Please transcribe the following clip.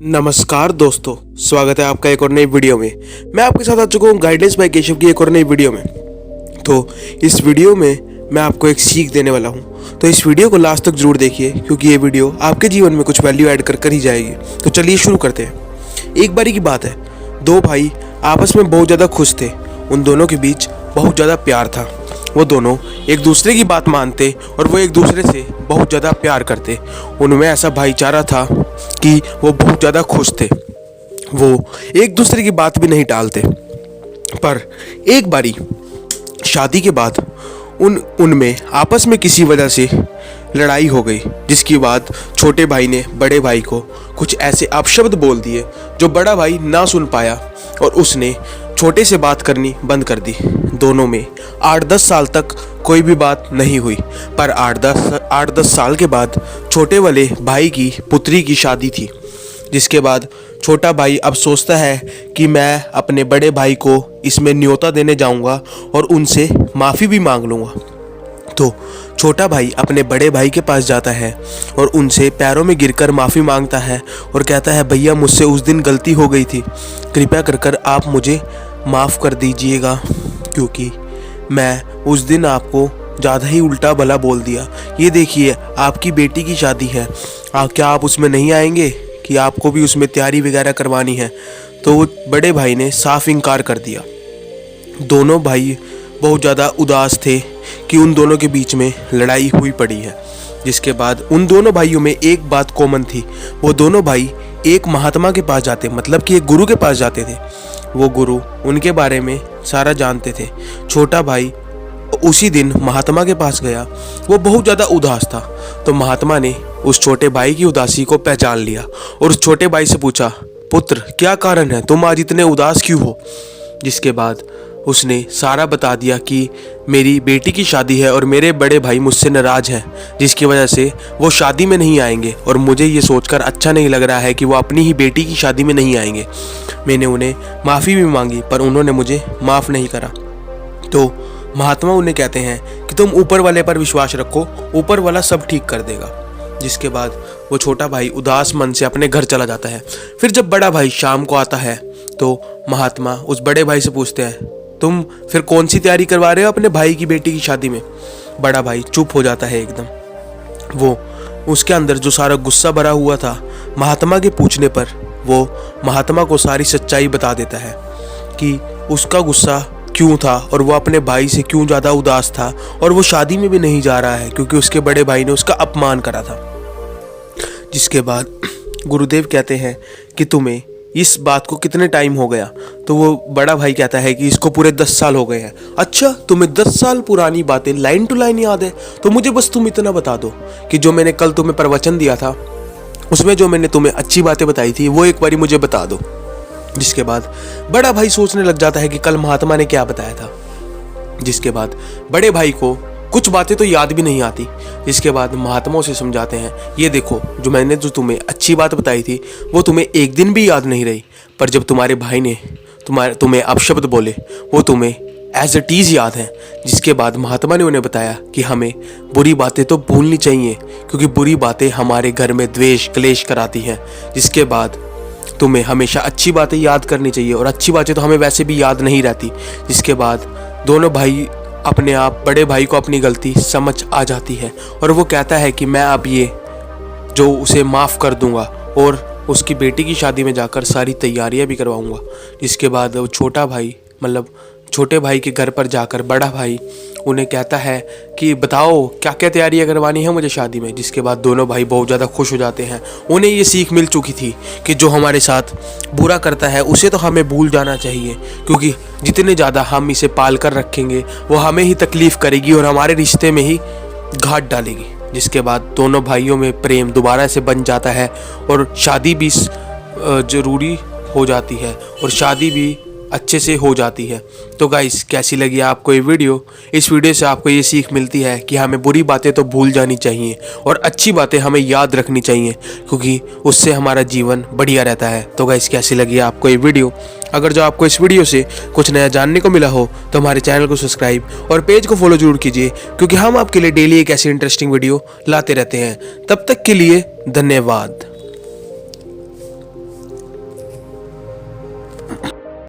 नमस्कार दोस्तों, स्वागत है आपका एक और नई वीडियो में। मैं आपके साथ आ चुका हूँ गाइडेंस बाय केशव की एक और नई वीडियो में। तो इस वीडियो में मैं आपको एक सीख देने वाला हूँ, तो इस वीडियो को लास्ट तक जरूर देखिए क्योंकि ये वीडियो आपके जीवन में कुछ वैल्यू ऐड कर ही जाएगी। तो चलिए शुरू करते हैं। एक बारी की बात है, दो भाई आपस में बहुत ज़्यादा खुश थे। उन दोनों के बीच बहुत ज़्यादा प्यार था। वो दोनों एक दूसरे की बात मानते और वो एक दूसरे से बहुत ज़्यादा प्यार करते। उनमें ऐसा भाईचारा था कि वो बहुत ज़्यादा खुश थे। वो एक दूसरे की बात भी नहीं टालते। पर एक बारी शादी के बाद उनमें आपस में किसी वजह से लड़ाई हो गई, जिसके बाद छोटे भाई ने बड़े भाई को कुछ ऐसे अपशब्द बोल दिए जो बड़ा भाई ना सुन पाया और उसने छोटे से बात करनी बंद कर दी। दोनों में 8-10 साल तक कोई भी बात नहीं हुई। पर 8-10 साल के बाद छोटे वाले भाई की पुत्री की शादी थी, जिसके बाद छोटा भाई अब सोचता है कि मैं अपने बड़े भाई को इसमें न्योता देने जाऊंगा और उनसे माफ़ी भी मांग लूँगा। तो छोटा भाई अपने बड़े भाई के पास जाता है और उनसे पैरों में गिरकर माफ़ी मांगता है और कहता है, भैया मुझसे उस दिन गलती हो गई थी, कृपया कर आप मुझे माफ़ कर दीजिएगा, क्योंकि मैं उस दिन आपको ज़्यादा ही उल्टा भला बोल दिया। ये देखिए आपकी बेटी की शादी है, क्या आप उसमें नहीं आएंगे कि आपको भी उसमें तैयारी वगैरह करवानी है? तो वो बड़े भाई ने साफ इनकार कर दिया। दोनों भाई बहुत ज़्यादा उदास थे कि उन दोनों के बीच में लड़ाई हुई पड़ी है। जिसके बाद उन दोनों भाइयों में एक बात कॉमन थी, वो दोनों भाई एक महात्मा के पास जाते, मतलब कि एक गुरु के पास जाते थे। वो गुरु उनके बारे में सारा जानते थे। छोटा भाई उसी दिन महात्मा के पास गया। वो बहुत ज़्यादा उदास था, तो महात्मा ने उस छोटे भाई की उदासी को पहचान लिया और उस छोटे भाई से पूछा, पुत्र क्या कारण है, तुम आज इतने उदास क्यों हो? जिसके बाद उसने सारा बता दिया कि मेरी बेटी की शादी है और मेरे बड़े भाई मुझसे नाराज़ हैं, जिसकी वजह से वो शादी में नहीं आएंगे और मुझे ये सोचकर अच्छा नहीं लग रहा है कि वो अपनी ही बेटी की शादी में नहीं आएंगे। मैंने उन्हें माफ़ी भी मांगी पर उन्होंने मुझे माफ़ नहीं करा। तो महात्मा उन्हें कहते हैं कि तुम ऊपर वाले पर विश्वास रखो, ऊपर वाला सब ठीक कर देगा। जिसके बाद वो छोटा भाई उदास मन से अपने घर चला जाता है। फिर जब बड़ा भाई शाम को आता है तो महात्मा उस बड़े भाई से पूछते हैं, तुम फिर कौन सी तैयारी करवा रहे हो अपने भाई की बेटी की शादी में? बड़ा भाई चुप हो जाता है एकदम। वो उसके अंदर जो सारा गुस्सा भरा हुआ था, महात्मा के पूछने पर वो महात्मा को सारी सच्चाई बता देता है कि उसका गुस्सा क्यों था और वो अपने भाई से क्यों ज़्यादा उदास था और वो शादी में भी नहीं जा रहा है क्योंकि उसके बड़े भाई ने उसका अपमान करा था। जिसके बाद गुरुदेव कहते हैं कि तुम्हें इस बात को कितने टाइम हो गया? तो वो बड़ा भाई कहता है कि इसको पूरे 10 साल हो गए हैं। अच्छा, तुम्हें 10 साल पुरानी बातें लाइन टू लाइन याद है? तो मुझे बस तुम इतना बता दो कि जो मैंने कल तुम्हें प्रवचन दिया था उसमें जो मैंने तुम्हें अच्छी बातें बताई थी वो एक बारी मुझे बता दो। जिसके बाद बड़ा भाई सोचने लग जाता है कि कल महात्मा ने क्या बताया था। जिसके बाद बड़े भाई को कुछ बातें तो याद भी नहीं आती। जिसके बाद महात्मा उसे समझाते हैं, ये देखो जो मैंने जो तुम्हें अच्छी बात बताई थी वो तुम्हें एक दिन भी याद नहीं रही, पर जब तुम्हारे भाई ने तुम्हें अपशब्द बोले वो तुम्हें एज इट इज़ याद है। जिसके बाद महात्मा ने उन्हें बताया कि हमें बुरी बातें तो भूलनी चाहिए क्योंकि बुरी बातें हमारे घर में द्वेष क्लेश कराती हैं। जिसके बाद तुम्हें हमेशा अच्छी बातें याद करनी चाहिए और अच्छी बातें तो हमें वैसे भी याद नहीं रहती। जिसके बाद दोनों भाई अपने आप बड़े भाई को अपनी गलती समझ आ जाती है और वो कहता है कि मैं अब ये जो उसे माफ़ कर दूंगा और उसकी बेटी की शादी में जाकर सारी तैयारियां भी करवाऊंगा। जिसके बाद वो छोटा भाई मतलब छोटे भाई के घर पर जाकर बड़ा भाई उन्हें कहता है कि बताओ क्या क्या तैयारियां करवानी है मुझे शादी में। जिसके बाद दोनों भाई बहुत ज़्यादा खुश हो जाते हैं। उन्हें ये सीख मिल चुकी थी कि जो हमारे साथ बुरा करता है उसे तो हमें भूल जाना चाहिए, क्योंकि जितने ज़्यादा हम इसे पाल कर रखेंगे वो हमें ही तकलीफ़ करेगी और हमारे रिश्ते में ही घाट डालेगी। जिसके बाद दोनों भाइयों में प्रेम दोबारा से बन जाता है और शादी भी ज़रूरी हो जाती है और शादी भी अच्छे से हो जाती है। तो गाइस कैसी लगी आपको ये वीडियो? इस वीडियो से आपको ये सीख मिलती है कि हमें बुरी बातें तो भूल जानी चाहिए और अच्छी बातें हमें याद रखनी चाहिए क्योंकि उससे हमारा जीवन बढ़िया रहता है। तो गाइस कैसी लगी आपको ये वीडियो? अगर जो आपको इस वीडियो से कुछ नया जानने को मिला हो तो हमारे चैनल को सब्सक्राइब और पेज को फॉलो जरूर कीजिए, क्योंकि हम आपके लिए डेली एक ऐसी इंटरेस्टिंग वीडियो लाते रहते हैं। तब तक के लिए धन्यवाद।